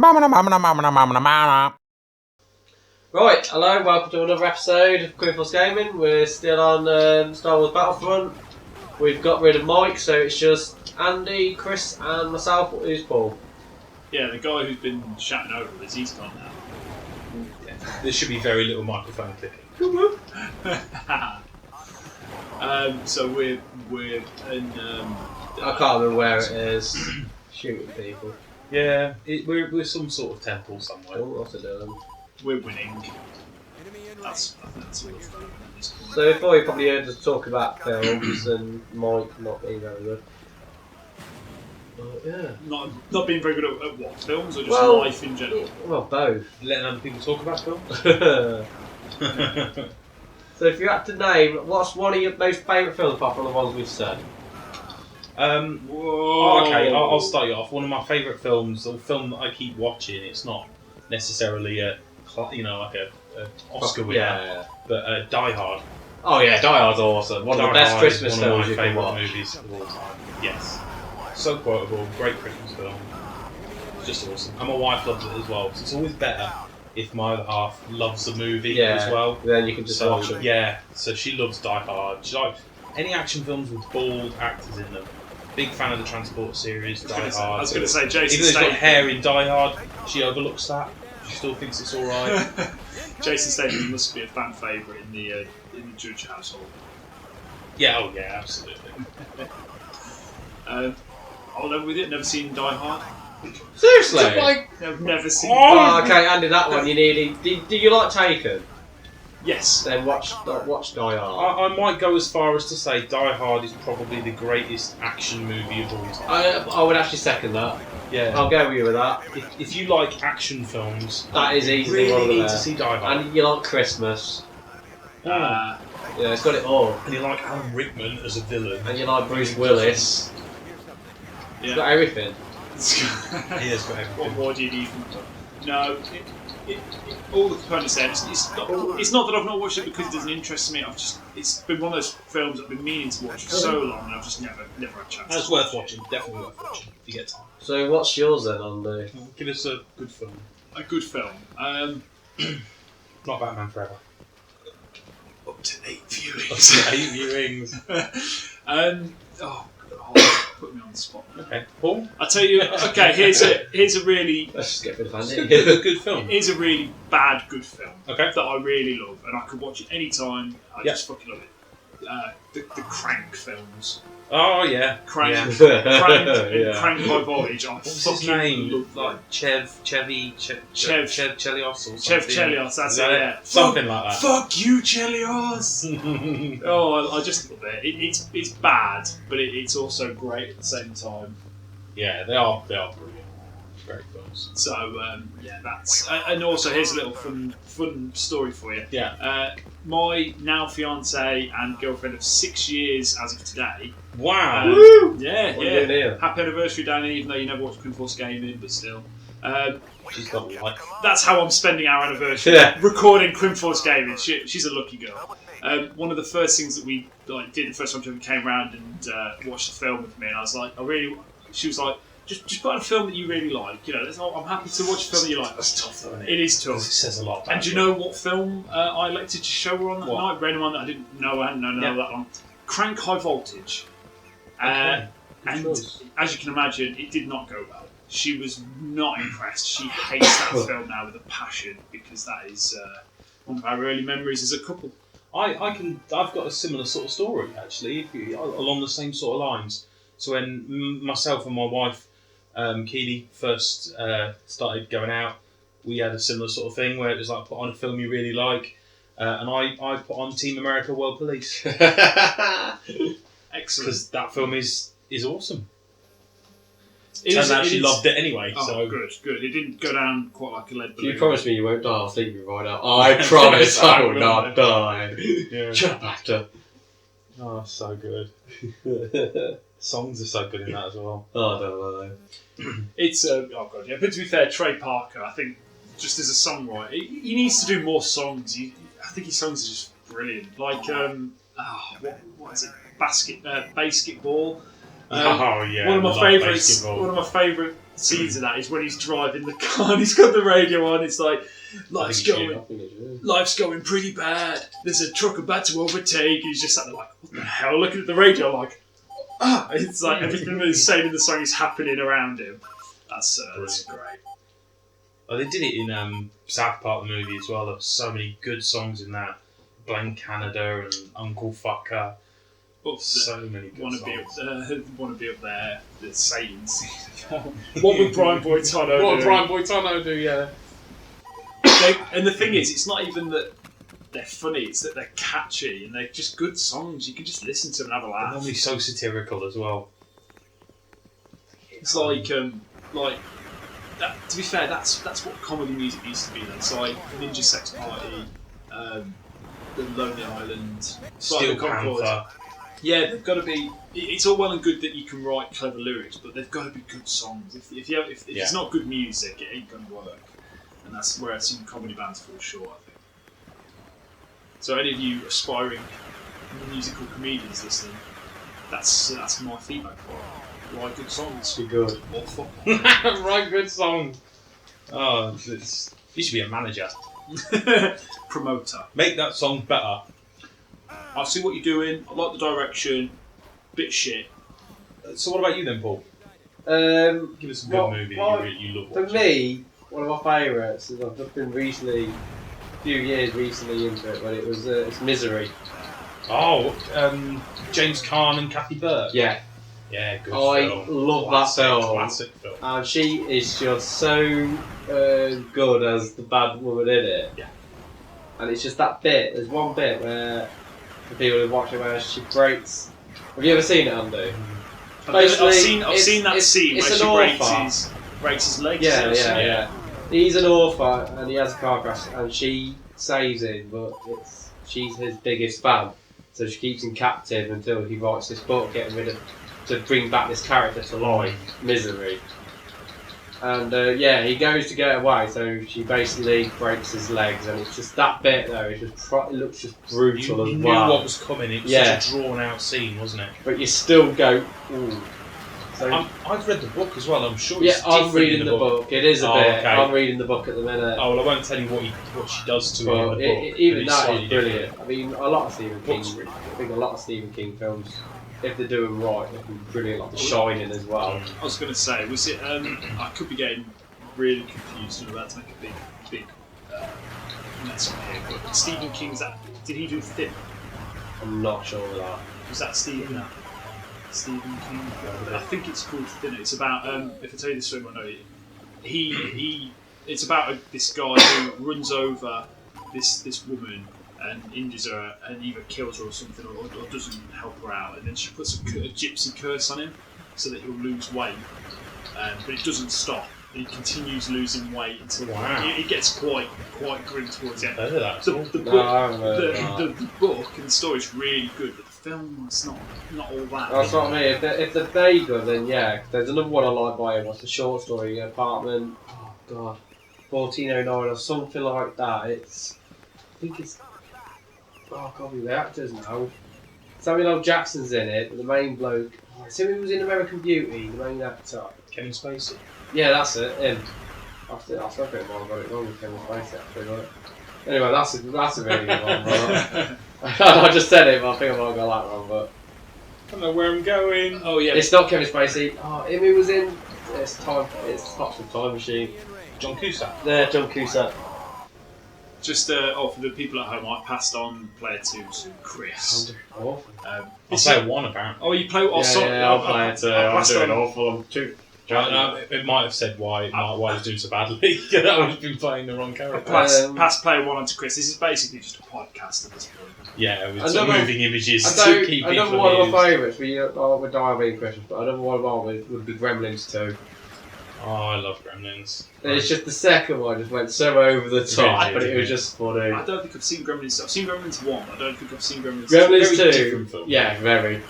Right, hello, welcome to another episode of Quinforce Gaming. We're still on Star Wars Battlefront. We've got rid of Mike, so it's just Andy, Chris and myself. Who's Paul? Yeah, the guy who's been shouting over us, he's gone now. Yeah, there should be very little microphone clicking. So we're in. I can't remember where it is. Shooting people. Yeah, we're some sort of temple somewhere. Oh, what's it doing? We're winning. That's all it's doing. So before you probably heard us talk about films and Mike not being very good. Yeah. Not being very good at what? Films or just life in general? Well, both. Letting other people talk about films. So if you had to name, what's one of your most favourite films apart from the ones we've said? Okay, I'll start you off. One of my favourite films, a film that I keep watching. It's not necessarily a Oscar winner, but Die Hard. Oh yeah, Die Hard's awesome. One of the best Christmas films you can watch. One of my favourite movies of all time. Yes, so quotable, great Christmas film. It's just awesome. And my wife loves it as well. So it's always better if my other half loves the movie as well. Then you can just watch it. Yeah, so she loves Die Hard. She likes any action films with bald actors in them. Big fan of the Transport series, Die Hard. I was going to say, Jason Even though he's got hair in Die Hard, she overlooks that. She still thinks it's alright. Jason Statham must be a fan favourite in the Judge household. Yeah, oh yeah, absolutely. I'll never with it. Never seen Die Hard. Seriously? I've never seen. Oh, okay, Andy, that one you nearly. Do you like Taken? Yes. Then watch Die Hard. I might go as far as to say Die Hard is probably the greatest action movie of all time. I would actually second that. Yeah. I'll go with you with that. If you like action films, That is easily you one really of need them. to see Die Hard. And you like Christmas. Uh, Yeah, it's got it all. And you like Alan Rickman as a villain. And you like Bruce Willis. It's yeah. got everything. He has got everything. What more do you need from it? No, all the components there. It's not that I've not watched it because it doesn't interest me. It's been one of those films I've been meaning to watch for so long, and I've just never had a chance. That's worth watching. Definitely worth watching if you get time. So what's yours then, Andy? Give us a good film. A good film. Not Batman Forever. Up to 8 Up viewings. to 8 viewings. Put me on the spot. Okay, Paul. I tell you. Okay, here's a really. Let's just get rid of It's Andy. a good film. Here's a really bad good film. Okay. That I really love, and I could watch it any time. I just fucking love it. The Crank films. Oh yeah. Crank, Yeah. Crank, and Yeah. Crank High Voltage. I What's his fucking name? love them. Like Chevy Chelios or something. Chev Chelios, that's it, yeah. Something like that. Fuck you, Chelios! Oh, I just love it. It's bad, but it's also great at the same time. Yeah, they are brilliant. Great films. So, that's... And also, here's a little fun story for you. Yeah. My now fiance and girlfriend of 6 years as of today. Wow. Woo! Yeah, What are you doing here? Happy anniversary, Danny, even though you never watched Quinforce Gaming, but still. She's got life. That's how I'm spending our anniversary. Yeah. Recording Quinforce Gaming. She's a lucky girl. One of the first things that we did the first time she came round and watched the film with me, and I was like, she was like, just put on a film that you really like. You know, I'm happy to watch a film that you like. That's tough, though, isn't it? It is tough. Because it says a lot. About And do you know what film I elected to show her on that What? night? Random one that I didn't know. I hadn't known that long. Crank High Voltage. Okay. And choice. as you can imagine, it did not go well. She was not impressed. She hates that film now with a passion because that is one of our early memories as a couple. I've got a similar sort of story actually, along the same sort of lines. So when myself and my wife, Keely, first started going out, we had a similar sort of thing where it was like put on a film you really like, and I put on Team America: World Police. Excellent. Because that film is awesome. Turns out she loved it anyway. Oh, so good. It didn't go down quite like a lead balloon. You promise me you won't die. I'll sleep you right now. I promise I will not die. Yeah. Shut up, actor. Oh, so good. Songs are so good in that as well. Oh, I don't know. It's oh god, yeah. But to be fair, Trey Parker, I think, just as a songwriter, he needs to do more songs. I think his songs are just brilliant. Like what is it? Basketball. Oh yeah. One of my love favourites. basketball. One of my favourite scenes of that is when he's driving the car and he's got the radio on. It's like, life's going pretty bad. There's a truck about to overtake. And he's just sat there like, what the hell? Looking at the radio like, it's like everything that he's saying in the song is happening around him. That's great. Oh, they did it in South Park the movie as well. There were so many good songs in that. Blame Canada and Uncle Fucker. So many good songs. Want to be up there. The Satan's. What would Brian Boitano do? What would Brian Boitano do? Yeah. And the thing is, it's not even that they're funny; it's that they're catchy and they're just good songs. You can just listen to them and have a laugh. They're normally so satirical as well. It's like that. To be fair, that's what comedy music used to be. Then it's like Ninja Sex Party, The Lonely Island, Steel Panther. Yeah, they've got to be. It's all well and good that you can write clever lyrics, but they've got to be good songs. If it's not good music, it ain't gonna work. And that's where I've seen comedy bands fall short, I think. So any of you aspiring musical comedians listening, that's my feedback for it. Write good songs. Be good. Awful. Write good songs. Oh, you should be a manager. Promoter. Make that song better. I see what you're doing. I like the direction. Bit shit. So what about you then, Paul? Give us a good movie that you love watching. For me, one of my favourites is I've just been a few years recently into it, when it was it's Misery. Oh, James Caan and Kathy Burke. Yeah. Yeah, good film. I love that film. Classic film. And she is just so good as the bad woman in it. Yeah. And it's just that bit. There's one bit where the people who watch it where she breaks. Have you ever seen it, Andy? Basically, I've seen that scene where she breaks his legs. Yeah. He's an orphan and he has a car crash and she saves him, but she's his biggest fan. So she keeps him captive until he writes this book to bring back this character to life, Misery. And he goes to get away, so she basically breaks his legs, and it's just that bit though. It looks just brutal you as knew well. what was coming. It was such a drawn-out scene, wasn't it? But you still go, ooh. So I've read the book as well. I'm sure. Yeah, I'm reading the book. It is a bit. Okay. I'm reading the book at the minute. Oh well, I won't tell you what she does to him in the book. Even that is brilliant. I mean, a lot of Stephen King. I think a lot of Stephen King films, if they're doing right, they can be brilliant. Like The Shining as well. I was going to say, was it? I could be getting really confused and about to make a big mess up here. But Stephen King's did he do Thin? I'm not sure of that. Was that Stephen King? I think it's called Thinner. It's about if I tell you this story, I know it. It's about this guy who runs over this woman and injures her and either kills her or something, or doesn't help her out, and then she puts a gypsy curse on him so that he'll lose weight, but it doesn't stop. He continues losing weight until it gets quite grim towards the end. The book and the story is really good, but the film's not all that. That's what I mean. If they're vaguer, then yeah. There's another one I like by him. What's the short story? Apartment. Oh God, 1409 or something like that. I think it's. Oh God, the actors now. Samuel L. Jackson's in it, but the main bloke. It's him who was in American Beauty, the main actor. Kevin Spacey. Yeah, that's it. Him. I still think I got it wrong with Kevin Spacey actually. But anyway, that's a really good one. But I just said it, but I think I might have got that wrong. But I don't know where I'm going. Oh yeah, it's not Kevin Spacey. Oh, him who was in. It's Fox with Time Machine. John Cusack. There, John Cusack. Just for the people at home, I passed on player 2 to Chris. Awful. I'll play 1 apparently. Oh, you play? Oh, sorry. I'll play it. I'm doing awful. I'm too. It might have said why I was doing so badly. I would have been playing the wrong character. Pass player 1 on to Chris. This is basically just a podcast at this point. Yeah, with some moving images to keep people amused. One of my favourites, with Diary Christmas, but another one of mine would be Gremlins 2. Oh, I love Gremlins. It's just the second one just went so over the top, but it was just funny. I don't think I've seen Gremlins. I've seen Gremlins 1. I don't think I've seen Gremlins 2. Gremlins 2, yeah, very.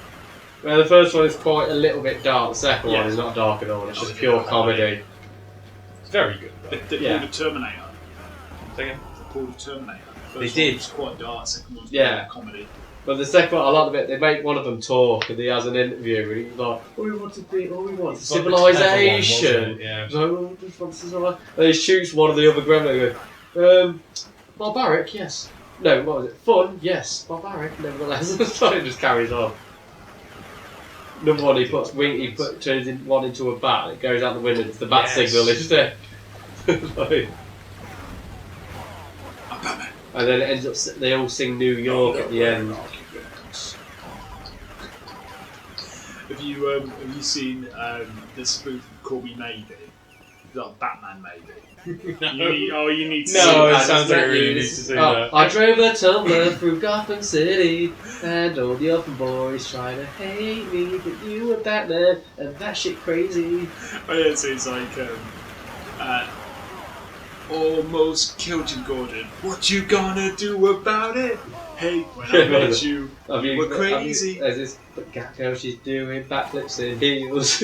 Well, the first one is quite a little bit dark. The second one is not dark at all. It's just pure comedy. It's very good. They pulled a Terminator. Second. They pulled a Terminator. They did. It's quite dark. Second one's comedy. But the second one, I like the bit, they make one of them talk and he has an interview and he's like, all we want is It's like the clever one, civilization. wasn't it? Yeah. He's like, oh, we just want civilization. And he shoots one of the other gremlins and goes, barbaric, yes. No, what was it? Fun, yes. Barbaric, nevertheless. So it just carries on. Number one, turns one into a bat and it goes out the window, it's the bat signal instead. Like, and then it ends up, they all sing New York at the end. Have you seen the spoof of Call Me Maybe? Like Batman Maybe? No. You need to see No, that. it sounds like I really need to see that. I drove a tumbler through Gotham City, and all the other boys try to hate me, but you were Batman, and that shit crazy. Oh yeah, so it's like almost killed Jim Gordon. What you gonna do about it? Hey, when I met you, we're crazy. There's this cat girl, she's doing backflips in heels.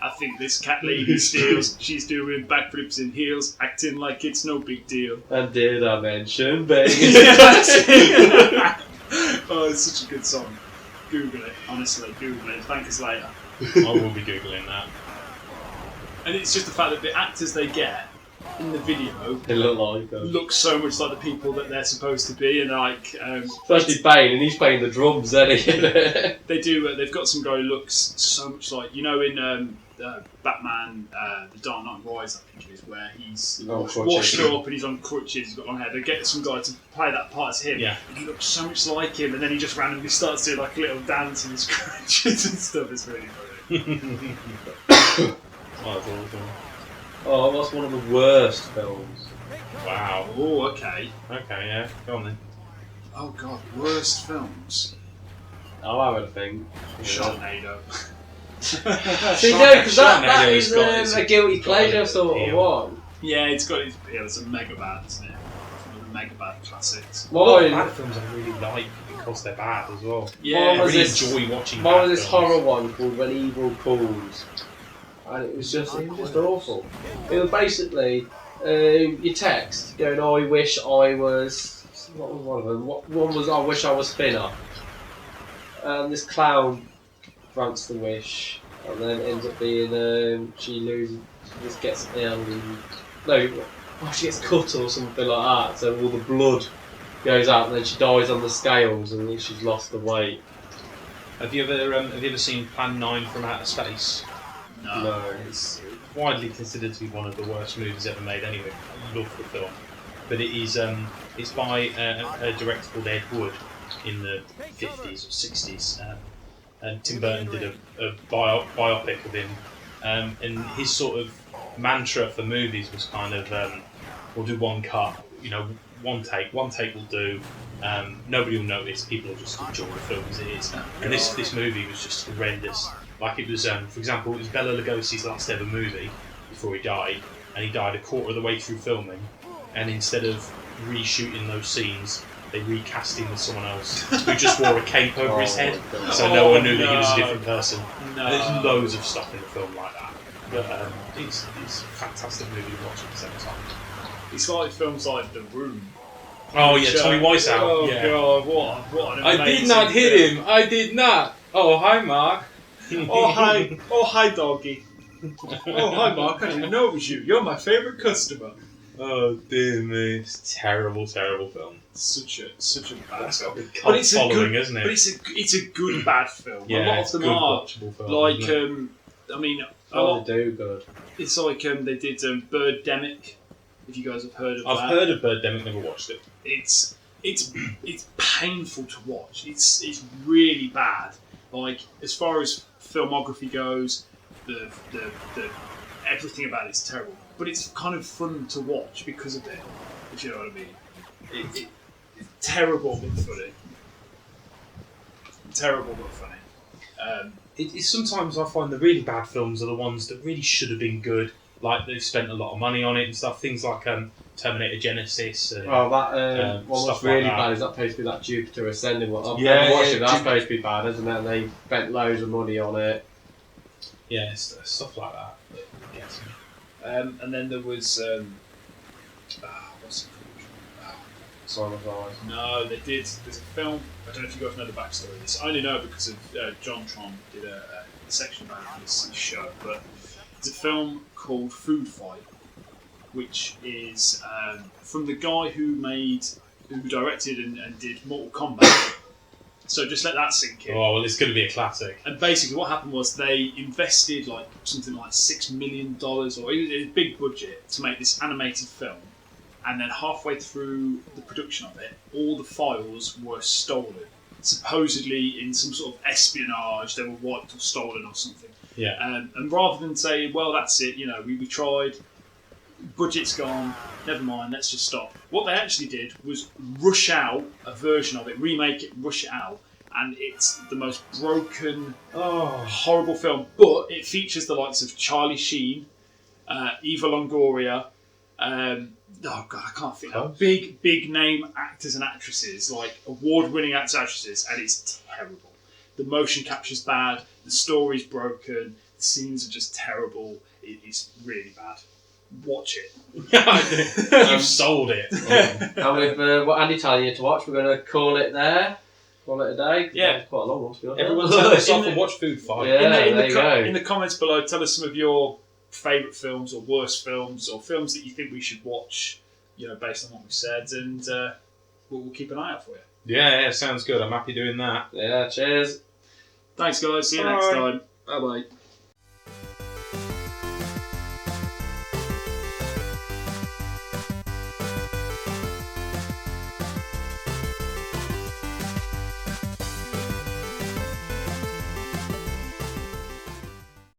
I think this cat lady steals. She's doing backflips in heels, acting like it's no big deal. And did I mention banging? Oh, it's such a good song. Google it, honestly, Google it. Thank us later. I will be googling that. And it's just the fact that the actors they get in the video They look like them. look so much like the people that they're supposed to be, and like Especially Bane, and he's playing the drums, isn't he? they do. They've got some guy who looks so much like in Batman, The Dark Knight Rises, I think it is, where he's washed up and he's on crutches, he's got long hair. They get some guy to play that part as him. Yeah. And he looks so much like him, and then he just randomly starts doing like a little dance in his crutches and stuff. It's really funny. Oh, that's awesome. Oh, what's one of the worst films? Wow. Oh, okay. Okay, yeah. Go on then. Oh god, worst films. I'll have a think. Sharknado. See, no, because that Sharknado's is got a guilty got pleasure a sort of appeal. one. Yeah, it's got its appeal. It's a mega bad, isn't it? One of the mega bad classics. A lot of Mine, bad films I really like because they're bad as well. Yeah, Mine I was really this- enjoy watching mine bad was this films. horror one called When Evil Calls. And it was just awful. It was basically your text going, I wish I was. What was one of them? One was, I wish I was thinner. And this clown grants the wish, and then ends up being she loses, she just gets ill. She gets cut or something like that. So all the blood goes out, and then she dies on the scales, and then she's lost the weight. Have you ever seen Plan 9 from Outer Space? No. It's widely considered to be one of the worst movies ever made. Anyway, I love the film, but it is it's by a director called Ed Wood in the 50s or 60s, and Tim Burton did a biopic of him, and his sort of mantra for movies was kind of we'll do one cut, one take will do. Nobody will notice. People will just enjoy the film as it is. And this movie was just horrendous. Like it was, for example, it was Bela Lugosi's last ever movie before he died, and he died a quarter of the way through filming. And instead of reshooting those scenes, they recast him with someone else who just wore a cape over his head, so no one knew that he was a different person. No. And there's loads of stuff in the film like that. But it's a fantastic movie to watch at the same time. It's like films like The Room. Oh yeah, Tommy Wiseau. Oh yeah. god, what an I amazing did not hit film. him. I did not. Oh hi, Mark. Oh hi, doggy. Oh hi, Mark. I didn't know it was you. You're my favourite customer. Oh dear me, it's a terrible film. Such a bad film. But it's following, isn't it? But it's a good bad film. Yeah, a lot of it's them good are watchable film, like isn't it? I mean, Oh, they do good. it's like they did Birdemic. If you guys have heard of that, I've heard of Birdemic, never watched it. It's painful to watch. It's really bad. Like as far as filmography goes, the everything about it's terrible. But it's kind of fun to watch because of it. If you know what I mean. It's terrible but funny. Terrible but funny. It's sometimes I find the really bad films are the ones that really should have been good. Like they've spent a lot of money on it and stuff. Things like Terminator Genesis. And, Oh, that one stuff was really like that. bad. Is that supposed to be that Jupiter Ascending one? I've Yeah, watched yeah, it. That's Jupiter- supposed to be bad, isn't it? And they spent loads of money on it. Yeah, stuff like that. Gets me. And then there was what's it called? Sign of Lies. No, they did. There's a film. I don't know if you guys know the backstory of this. I only know it because of John Tron did a section about it in this show. But it's a film called Food Fight, which is from the guy who directed and did Mortal Kombat. So just let that sink in. Oh well, it's going to be a classic. And basically, what happened was they invested like something like $6 million, or it was a big budget, to make this animated film. And then halfway through the production of it, all the files were stolen. Supposedly in some sort of espionage, they were wiped or stolen or something. Yeah. And rather than say, well, that's it, we tried, budget's gone, never mind, let's just stop. What they actually did was rush out a version of it, remake it, rush it out, and it's the most broken, horrible film. But it features the likes of Charlie Sheen, Eva Longoria, I can't think of big name actors and actresses, like award-winning actors and actresses, and it's terrible. The motion capture's bad, the story's broken, the scenes are just terrible. It's really bad. Watch it. You've sold it. And with what Andy telling you to watch, we're going to call it there. Call it a day. Yeah. It's quite a long one, to be honest. Everyone turn this off and watch Food Fight. Yeah, in the comments below, tell us some of your favourite films or worst films or films that you think we should watch, based on what we said, and we'll keep an eye out for you. Yeah, sounds good. I'm happy doing that. Yeah, cheers. Thanks, guys. See you next time. Bye-bye.